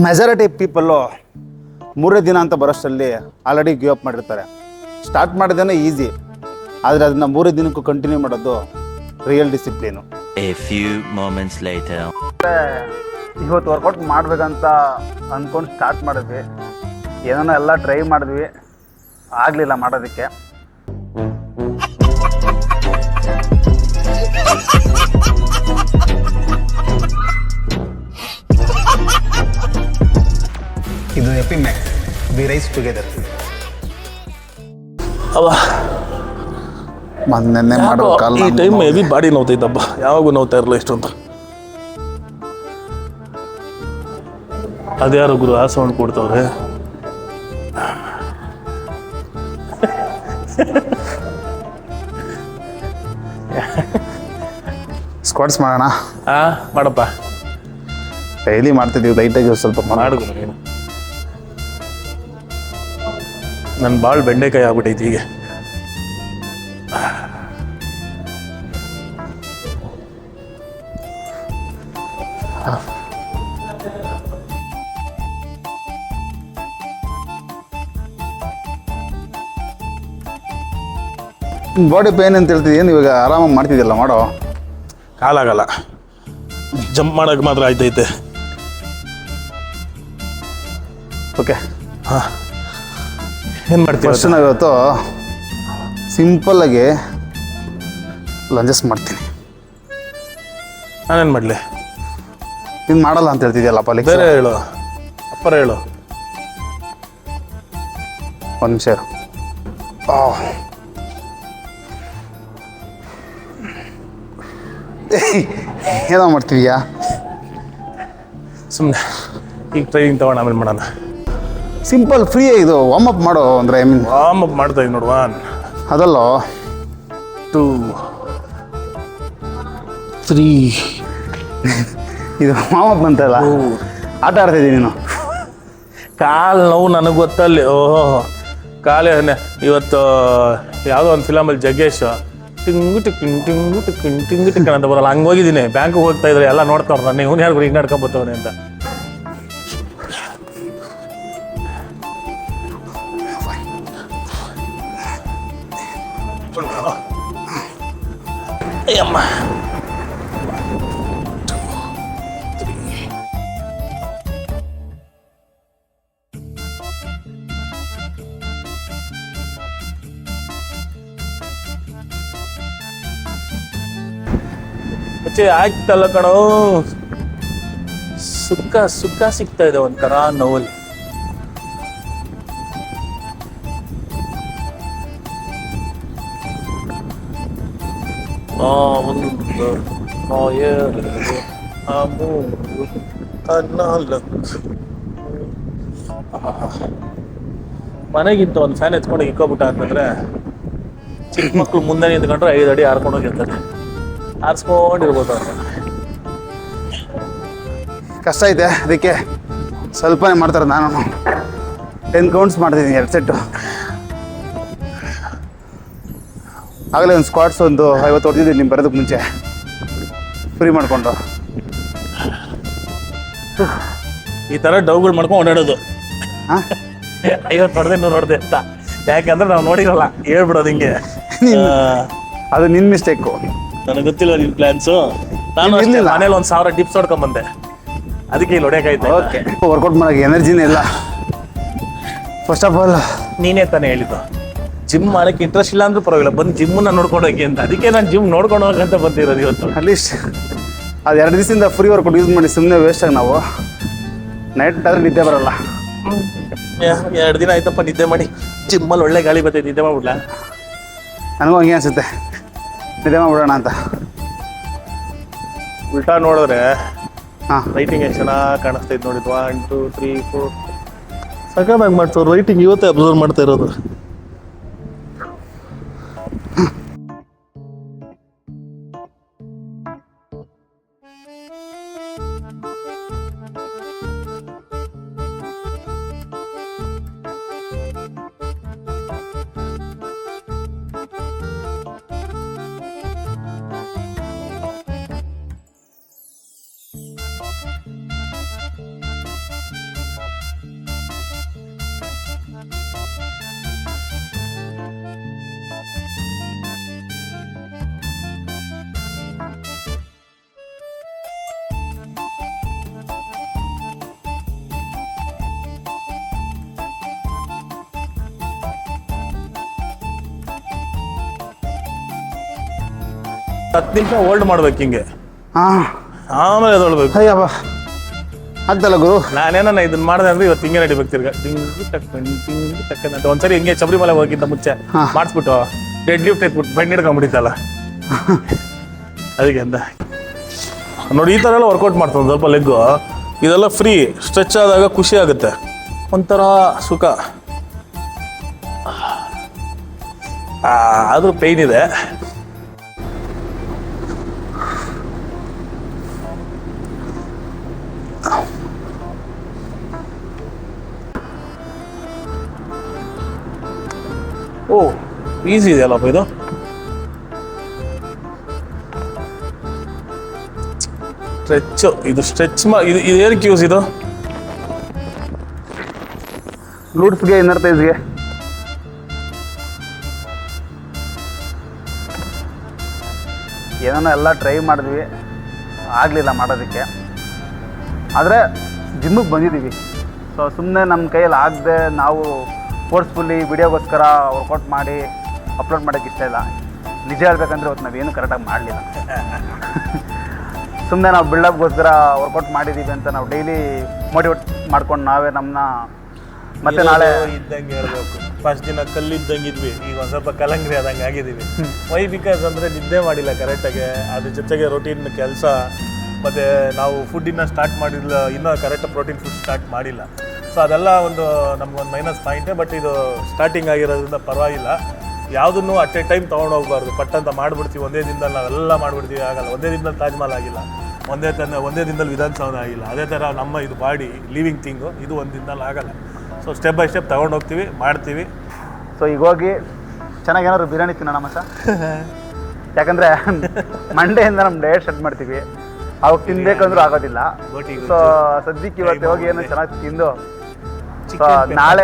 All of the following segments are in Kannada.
ಮೆಜಾರಿಟಿ ಪೀಪಲ್ಲು 3 ದಿನ ಅಂತ ಬರೋಷ್ಟರಲ್ಲಿ ಆಲ್ರೆಡಿ ಗಿವ್ ಅಪ್ ಮಾಡಿರ್ತಾರೆ. ಸ್ಟಾರ್ಟ್ ಮಾಡಿದ್ದೇನೆ ಈಸಿ, ಆದರೆ ಅದನ್ನು 3 ದಿನಕ್ಕೂ ಕಂಟಿನ್ಯೂ ಮಾಡೋದು ರಿಯಲ್ ಡಿಸಿಪ್ಲಿನು. ಇವತ್ತು ವರ್ಕೌಟ್ ಮಾಡಬೇಕಂತ ಅಂದ್ಕೊಂಡು ಸ್ಟಾರ್ಟ್ ಮಾಡಿದ್ವಿ. ಏನೋ ಎಲ್ಲ ಟ್ರೈ ಮಾಡಿದ್ವಿ, ಆಗಲಿಲ್ಲ ಮಾಡೋದಕ್ಕೆ. ಇದು ಎಪಿಮ್ಯಾಕ್ಸ್, ವಿ ರೈಸ್ ಟುಗೆದರ್. ಅವ ಮೊನ್ನೆ ಮಾಡೋ ಕಾಲ ಈ ಟೈಮ್ ಹೆವಿ ಬಾಡಿ ನೋವ್ತೈತಪ್ಪ, ಯಾವಾಗೂ ನೋವ್ತಾ ಇರಲ್ಲ ಇಷ್ಟೊಂದು. ಅದ್ಯಾರು ಗುರು ಆ ಸೌಂಡ್ ಕೊಡ್ತವ್ರೆ? ಸ್ಕ್ವಾಟ್ಸ್ ಮಾಡೋಣ. ಮಾಡಪ್ಪ, ಡೈಲಿ ಮಾಡ್ತಿದ್ದೀವಿ, ಲೈಟಾಗಿ ಸ್ವಲ್ಪ ಮಾಡು ನೀನು. ನನ್ನ ಭಾಳ ಬೆಂಡೆಕಾಯಿ ಆಗ್ಬಿಟ್ಟೈತಿ ಹೀಗೆ. ಬಾಡಿ ಪೇನ್ ಅಂತ ಹೇಳ್ತಿದ್ದೀನಿ, ಇವಾಗ ಆರಾಮಾಗಿ ಮಾಡ್ತಿದ್ದಿಲ್ಲ ಮಾಡೋ. ಕಾಲಾಗಲ್ಲ, ಜಂಪ್ ಮಾಡೋಕೆ ಮಾತ್ರ ಆಯ್ತೈತೆ. ಓಕೆ, ಹಾಂ, ಏನು ಮಾಡ್ತೀವಿ? ಫಸ್ಟ್ ನಾವು ಇವತ್ತು ಸಿಂಪಲ್ಲಾಗಿ ಲಂಜಸ್ ಮಾಡ್ತೀನಿ. ನಾನೇನು ಮಾಡಲಿ? ನೀನು ಮಾಡಲ್ಲ ಅಂತ ಹೇಳ್ತಿದ್ಯಲ್ಲಪ್ಪ. ಅಲ್ಲಿ ಬೇರೆ ಹೇಳು, ಅಪ್ಪರ ಹೇಳು. ಒಂದು ನಿಮಿಷ. ಏನೋ ಮಾಡ್ತೀವಿಯಾ? ಸುಮ್ಮನೆ ಈಗ ಟ್ರೈನಿಂಗ್ ತೊಗೊಂಡು ಆಮೇಲೆ ಮಾಡೋಣ. ಸಿಂಪಲ್ ಫ್ರೀ ಇದು, ವಾರ್ಮ್ ಅಪ್ ಮಾಡೋ. ಅಂದರೆ ಐ ಮೀನ್ ವಾರ್ಮ್ ಅಪ್ ಮಾಡ್ತಾ ಇದ್ದೀನಿ ನೋಡು. 1 ಅದಲ್ಲೋ 2 3 ಇದು ವಾರ್ಮ್ ಅಪ್ ಅಂತಲ್ಲ, ಆಟ ಆಡ್ತಿದ್ದೀನಿ ನೀನು. ಕಾಲು ನೋವು ನನಗೆ ಗೊತ್ತಲ್ಲಿ. ಓಹೋ, ಕಾಲೇ ಇವತ್ತು ಯಾವುದೋ ಒಂದು ಫಿಲಮಲ್ಲಿ ಜಗ್ಗೇಶ್ ಟಿಂಗು ಟಿಕ್ಕಿನ್ ಟಿಂಗು ಟಿಕ್ಕಿನ್ ಟಿಂಗು ಟಿಕ್ಕನ್ ಅಂತ ಬರಲ್ಲ, ಹಂಗೆ ಹೋಗಿದ್ದೀನಿ. ಬ್ಯಾಂಕಿಗೆ ಹೋಗ್ತಾ ಇದ್ರೆ ಎಲ್ಲ ನೋಡ್ತಾವ್ರು ನಾನು, ಇವ್ನು ಯಾರು ಹಿಂಗೆ ನಡ್ಕೊಂಬತ್ತವನೆ ಅಂತ. ಅಯ್ಯಮ್ಮ, ಆಗ್ತಲ್ಲ ಕಣೋ. ಸುಖ ಸಿಗ್ತಾ ಇದೆ ಒಂಥರ ನೋವಲ್ಲಿ. ಮನೆಗಿಂತ ಒಂದು ಫ್ಯಾನ್ ಎತ್ಕೊಂಡು ಇಕ್ಕೋಬಿಟ್ಟ ಅಂತಂದ್ರೆ ಚಿಕ್ಕ ಮಕ್ಳು ಮುಂದೆ ನಿಂತ್ಕೊಂಡ್ರೆ 5 ಅಡಿ ಹಾರ್ಕೊಂಡೋಗಿರ್ತಾರೆ. ಆರಿಸ್ಕೊಂಡಿರ್ಬೋದು ಅಂತ. ಕಷ್ಟ ಐತೆ, ಅದಕ್ಕೆ ಸ್ವಲ್ಪನೇ ಮಾಡ್ತಾರೆ. ನಾನು 10 ಕೌಂಟ್ಸ್ ಮಾಡ್ತಿದ್ದೀನಿ, 2 ಸೆಟ್ಟು. ಆಗಲೇ ಒಂದು ಸ್ಕ್ವಾಟ್ಸ್ ಒಂದು 50 ಹೊಡೆದಿದ್ದೀನಿ ನಿಮ್ಮ ಬರೋದಕ್ಕೆ ಮುಂಚೆ, ಫ್ರೀ ಮಾಡಿಕೊಂಡು. ಈ ಥರ ಡೌಗಳು ಮಾಡ್ಕೊಂಡು ಓಡಾಡೋದು. ಹಾಂ, 50 ಹೊಡೆದೆ 100 ಹೊಡೆದೆ ಅಂತ. ಯಾಕಂದ್ರೆ ನಾವು ನೋಡಿರಲ್ಲ, ಹೇಳ್ಬಿಡೋದು ಹಿಂಗೆ. ಅದು ನಿನ್ನ ಮಿಸ್ಟೇಕು, ನನಗೆ ಗೊತ್ತಿಲ್ಲ ನಿನ್ನ ಪ್ಲ್ಯಾನ್ಸು. ನಾನು ಮನೇಲಿ 1000 ಟಿಪ್ಸ್ ಹೊಡ್ಕೊಂಬಂದೆ, ಅದಕ್ಕೆ ಇಲ್ಲಿ ಹೊಡೆಯೋಕಾಯ್ತು. ಓಕೆ, ವರ್ಕೌಟ್ ಮಾಡೋಕ್ಕೆ ಎನರ್ಜಿನೇ ಇಲ್ಲ. ಫಸ್ಟ್ ಆಫ್ ಆಲ್ ನೀನೇ ತಾನೇ ಹೇಳಿದ್ದು ಜಿಮ್ ಮಾಡೋಕ್ಕೆ ಇಂಟ್ರೆಸ್ಟ್ ಇಲ್ಲ ಅಂದ್ರೂ ಪರವಾಗಿಲ್ಲ, ಬಂದು ಜಿಮ್ಮನ್ನ ನೋಡ್ಕೊಂಡು ಹೋಗಿ ಅಂತ. ಅದಕ್ಕೆ ನಾನು ಜಿಮ್ ನೋಡ್ಕೊಂಡು ಹೋಗಂತ ಬಂದಿರೋದು ಇವತ್ತು. ಅಟ್ಲೀಸ್ಟ್ ಅದು 2 ದಿವಸದಿಂದ ಫ್ರೀ ವರ್ಕೌಟ್ ಯೂಸ್ ಮಾಡಿ ಸುಮ್ಮನೆ ವೇಸ್ಟಾಗಿ ನಾವು ನೈಟ್ ಆದ್ರೆ ನಿದ್ದೆ ಬರಲ್ಲ. 2 ದಿನ ಆಯ್ತಪ್ಪ ನಿದ್ದೆ ಮಾಡಿ. ಜಿಮ್ಮಲ್ಲಿ ಒಳ್ಳೆ ಗಾಳಿ ಬರ್ತೈತೆ, ನಿದ್ದೆ ಮಾಡ್ಬಿಡ್ಲ? ನನಗೂ ಹಂಗೆ ಅನಿಸುತ್ತೆ, ನಿದ್ದೆ ಮಾಡ್ಬಿಡೋಣ ಅಂತ. ಉಲ್ಟಾ ನೋಡಿದ್ರೆ ಹಾಂ, ರೈಟಿಂಗ್ ಎಷ್ಟು ಚೆನ್ನಾಗಿ ಕಾಣಿಸ್ತೈತೆ ನೋಡಿದ್ದು. 1 2 3 4 ಸಖತ್ತಾಗಿ ಮಾಡ್ತಾರೆ ರೈಟಿಂಗ್. ಇವತ್ತೇ ಅಬ್ಸರ್ವ್ ಮಾಡ್ತಾ ಇರೋದು. 10 ನಿಮಿಷ ಹೋಲ್ಡ್ ಮಾಡ್ಬೇಕು ಹಿಂಗೆ, ಹಾಂ ಆಮೇಲೆ ಎದೊಳ್ಬೇಕು. ಅಯ್ಯಪ್ಪ ಆಗ್ತಲ್ಲ ಗುರು. ನಾನೇನ ಇದನ್ನ ಮಾಡಿದೆ ಅಂದ್ರೆ ಇವತ್ತು ಹಿಂಗೆ ನಡಿಬೇಕು ತಿರ್ಗ ಟಿಂಗ್ ಟಕ್ ಅಂತ. ಒಂದ್ಸರಿ ಹಿಂಗೆ ಶಬರಿಮಲೆ ಹೋಗಿದ್ದ ಮುಂಚೆ ಮಾಡಿಸ್ಬಿಟ್ಟು ಡೆಡ್ ಲಿಫ್ಟ್ ಎತ್ಬಿಟ್ಟು ಬೆಣ್ಣೆ ಹಿಡ್ಕೊಂಡ್ಬಿಟ್ಟಿತ್ತಲ್ಲ ಅದಕ್ಕೆ ಅಂತ ನೋಡಿ. ಈ ಥರ ಎಲ್ಲ ವರ್ಕೌಟ್ ಮಾಡ್ತಾನೆ ಸ್ವಲ್ಪ ಲೆಗ್ಗು. ಇದೆಲ್ಲ ಫ್ರೀ ಸ್ಟ್ರೆಚ್ ಆದಾಗ ಖುಷಿ ಆಗುತ್ತೆ, ಒಂಥರ ಸುಖ. ಆದರೂ ಪೇಯ್ನ್ ಇದೆ. ಓ ಈಸಿ ಇದೆಯಲ್ಲಪ್ಪ ಇದು. ಸ್ಟ್ರೆಚ್ಚು ಇದು ಸ್ಟ್ರೆಚ್ ಇದು ಏನಕ್ಕೆ ಯೂಸ್ ಇದು? ಗ್ಲೂಟ್ಸ್ಗೆ, ಇನ್ನರ್ ಥೈಸ್ಗೆ. ಏನೋ ಎಲ್ಲ ಟ್ರೈ ಮಾಡಿದ್ವಿ, ಆಗಲಿಲ್ಲ ಮಾಡೋದಕ್ಕೆ. ಆದರೆ ಜಿಮ್ಮಿಗೆ ಬಂದಿದ್ದೀವಿ. ಸೊ ಸುಮ್ಮನೆ ನಮ್ಮ ಕೈಯಲ್ಲಿ ಆಗದೆ ನಾವು ಫೋರ್ಸ್ಫುಲ್ಲಿ ವಿಡಿಯೋಗೋಸ್ಕರ ವರ್ಕೌಟ್ ಮಾಡಿ ಅಪ್ಲೋಡ್ ಮಾಡೋಕ್ಕೆ ಇಷ್ಟ ಇಲ್ಲ. ನಿಜ ಹೇಳ್ಬೇಕಂದ್ರೆ ಇವತ್ತು ನಾವೇನು ಕರೆಕ್ಟಾಗಿ ಮಾಡಲಿಲ್ಲ. ಸುಮ್ಮನೆ ನಾವು ಬಿಲ್ಡಪ್ಗೋಸ್ಕರ ವರ್ಕೌಟ್ ಮಾಡಿದ್ದೀವಿ ಅಂತ ನಾವು ಡೈಲಿ ಮೋಟಿವೇಟ್ ಮಾಡ್ಕೊಂಡು ನಾವೇ ನಮ್ಮನ್ನ ಮತ್ತೆ ನಾಳೆ ಇದ್ದಂಗೆ ಹೇಳ್ಬೇಕು. ಫಸ್ಟ್ ದಿನ ಕಲ್ಲಿದ್ದಂಗಿದ್ವಿ, ಈಗ ಒಂದು ಸ್ವಲ್ಪ ಕಲಂಗ್ರಿ ಆದಂಗೆ ಆಗಿದ್ದೀವಿ. ವೈ ಬಿಕಾಸ್ ಅಂದರೆ ನಿದ್ದೆ ಮಾಡಿಲ್ಲ ಕರೆಕ್ಟಾಗಿ, ಅದ್ರ ಜೊತೆಗೆ ರೊಟೀನ್ ಕೆಲಸ, ಮತ್ತು ನಾವು ಫುಡ್ಡಿನ ಸ್ಟಾರ್ಟ್ ಮಾಡಿಲ್ಲ, ಇನ್ನೂ ಕರೆಕ್ಟ್ ಪ್ರೋಟೀನ್ ಫುಡ್ ಸ್ಟಾರ್ಟ್ ಮಾಡಿಲ್ಲ. ಸೊ ಅದೆಲ್ಲ ನಮಗೊಂದು ಮೈನಸ್ ಪಾಯಿಂಟೇ. ಬಟ್ ಇದು ಸ್ಟಾರ್ಟಿಂಗ್ ಆಗಿರೋದ್ರಿಂದ ಪರವಾಗಿಲ್ಲ. ಯಾವುದನ್ನು ಅಟ್ ಎ ಟೈಮ್ ತೊಗೊಂಡೋಗ್ಬಾರ್ದು. ಪಟ್ಟಂತ ಮಾಡಿಬಿಡ್ತೀವಿ ಒಂದೇ ದಿನದಲ್ಲಿ, ನಾವೆಲ್ಲ ಮಾಡಿಬಿಡ್ತೀವಿ, ಆಗಲ್ಲ. ಒಂದೇ ದಿನದಲ್ಲಿ ತಾಜ್ ಮಹಲ್ ಆಗಿಲ್ಲ, ಒಂದೇ ದಿನದಲ್ಲಿ ವಿಧಾನಸೌಧ ಆಗಿಲ್ಲ. ಅದೇ ಥರ ನಮ್ಮ ಇದು ಬಾಡಿ ಲಿವಿಂಗ್ ಥಿಂಗು, ಇದು ಒಂದು ದಿನದಲ್ಲಿ ಆಗಲ್ಲ. ಸೊ ಸ್ಟೆಪ್ ಬೈ ಸ್ಟೆಪ್ ತೊಗೊಂಡೋಗ್ತೀವಿ, ಮಾಡ್ತೀವಿ. ಸೊ ಈಗ ಹೋಗಿ ಚೆನ್ನಾಗಿ ಏನಾದ್ರು ಬಿರಿಯಾನಿ ತಿನ್ನೋಣ ಮಸ. ಯಾಕಂದರೆ ಮಂಡೆಯಿಂದ ನಮ್ಮ ಡಯಟ್ ಸ್ಟಾರ್ಟ್ ಮಾಡ್ತೀವಿ, ಅವಾಗ ತಿನ್ಬೇಕಂದ್ರೂ ಆಗೋದಿಲ್ಲ. ಸೊ ಸದ್ಯಕ್ಕೆ ಇವತ್ತು ಹೋಗಿ ಏನು ಚೆನ್ನಾಗಿ ತಿಂದು ನಾಳೆ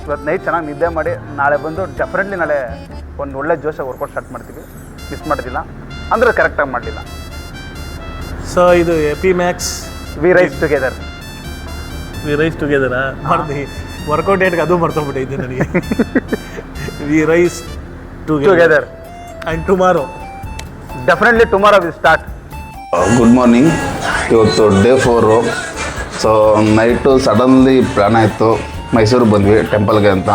ಇವತ್ತು ನೈಟ್ ಚೆನ್ನಾಗಿ ನಿದ್ದೆ ಮಾಡಿ ನಾಳೆ ಬಂದು ಡೆಫಿನೆಟ್ಲಿ ನಾಳೆ ಒಂದು ಒಳ್ಳೆ ಜೋಶಾಗಿ ವರ್ಕೌಟ್ ಸ್ಟಾರ್ಟ್ ಮಾಡ್ತೀವಿ. ಮಿಸ್ ಮಾಡೋದಿಲ್ಲ ಅಂದರೆ ಕರೆಕ್ಟಾಗಿ ಮಾಡಲಿಲ್ಲ. ಸೊ ಇದು ಎಪಿ max we rise together. We rise ಟುಗೆದರಾ ಮಾಡ್ತೀವಿ. ವರ್ಕೌಟ್ ಡೇಟ್ಗೆ ಅದು ಮರ್ತೋಗ್ಬಿಟ್ಟೈತೆ ನನಗೆ. We rise together and tomorrow definitely tomorrow will start. Good morning. ಇವತ್ತು day 4. So night suddenly plan ಆಯಿತು, ಮೈಸೂರಿಗೆ ಬಂದ್ವಿ ಟೆಂಪಲ್ಗೆ ಅಂತ.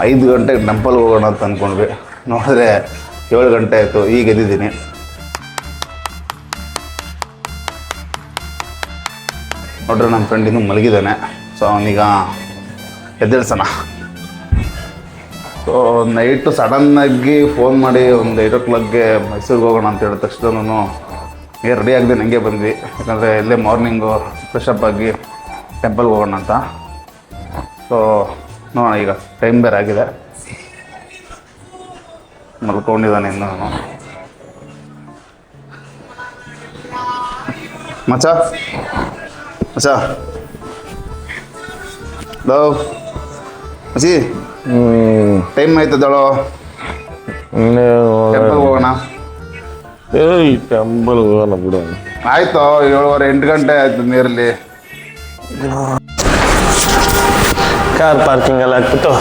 5 ಗಂಟೆಗೆ ಟೆಂಪಲ್ಗೆ ಹೋಗೋಣ ಅಂತ ಅಂದ್ಕೊಂಡ್ವಿ. ನೋಡಿದ್ರೆ 7 ಗಂಟೆ ಆಯಿತು, ಈಗ ಎದ್ದಿದ್ದೀನಿ. ನೋಡ್ರೆ ನಮ್ಮ ಫ್ರೆಂಡ್ ಇನ್ನೂ ಮಲಗಿದ್ದಾನೆ. ಸೊ ಅವನೀಗ ಎದ್ದೇಳ್ಸೋಣ. ಸೊ ನೈಟು ಸಡನ್ನಾಗಿ ಫೋನ್ ಮಾಡಿ ಒಂದು 8 o'clockಗೆ ಮೈಸೂರಿಗೆ ಹೋಗೋಣ ಅಂತ ಹೇಳಿದ ತಕ್ಷಣ ರೆಡಿ ಆಗದೆ ನನಗೆ ಬಂದ್ವಿ. ಯಾಕಂದರೆ ಇಲ್ಲೇ ಮಾರ್ನಿಂಗು ಫ್ರೆಶಪ್ ಆಗಿ ಟೆಂಪಲ್ಗೆ ಹೋಗೋಣ ಅಂತ. ಸೊ ನೋಡೋಣ, ಈಗ ಟೈಮ್ ಬೇರೆ ಆಗಿದೆ, ಮಲ್ಕೊಂಡಿದ್ದಾನೆ ಇನ್ನೂ. ಮಚ್ಚ ಲವ್ ಮಸಿ, ಟೈಮ್ ಆಯ್ತದಳು, ಟೆಂಪಲ್ಗೆ ಹೋಗೋಣ. ಟೆಂಪಲ್ ಹೋಗೋಣ ಬಿಡು. ಆಯಿತು, 7:30 8 ಗಂಟೆ ಆಯಿತು ನೀರಲ್ಲಿ. ಕಾರ್ ಪಾರ್ಕಿಂಗ್ ಎಲ್ಲ ಹಾಕ್ಬಿಟ್ಟು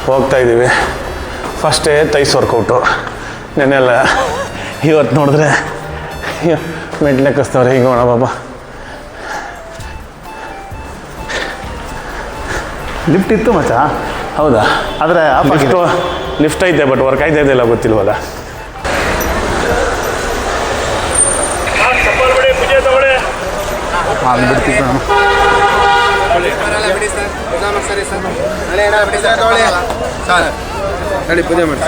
ಹೋಗ್ತಾ ಇದ್ದೀವಿ. ಫಸ್ಟೇ ತೈಸ್ ವರ್ಕೌಟು ನೆನ್ನೆಲ್ಲ. ಇವತ್ತು ನೋಡಿದ್ರೆ ಮೆಟ್ಲೆ ಕಸ್ತವ್ರೆ. ಈಗ ಹೋಗೋಣ ಬಾಬಾ. ಲಿಫ್ಟ್ ಇತ್ತು ಮಚ್ಚ. ಹೌದಾ? ಆದರೆ ಲಿಫ್ಟ್ ಐತೆ, ಬಟ್ ವರ್ಕ್ ಆಯ್ತಾ ಇದೆಯಲ್ಲ ಗೊತ್ತಿಲ್ವಲ್ಲ. ಅದು ಬಿಡ್ತಿತ್ತು ನಾನು. ಪೂಜೆ ಮಾಡಿ.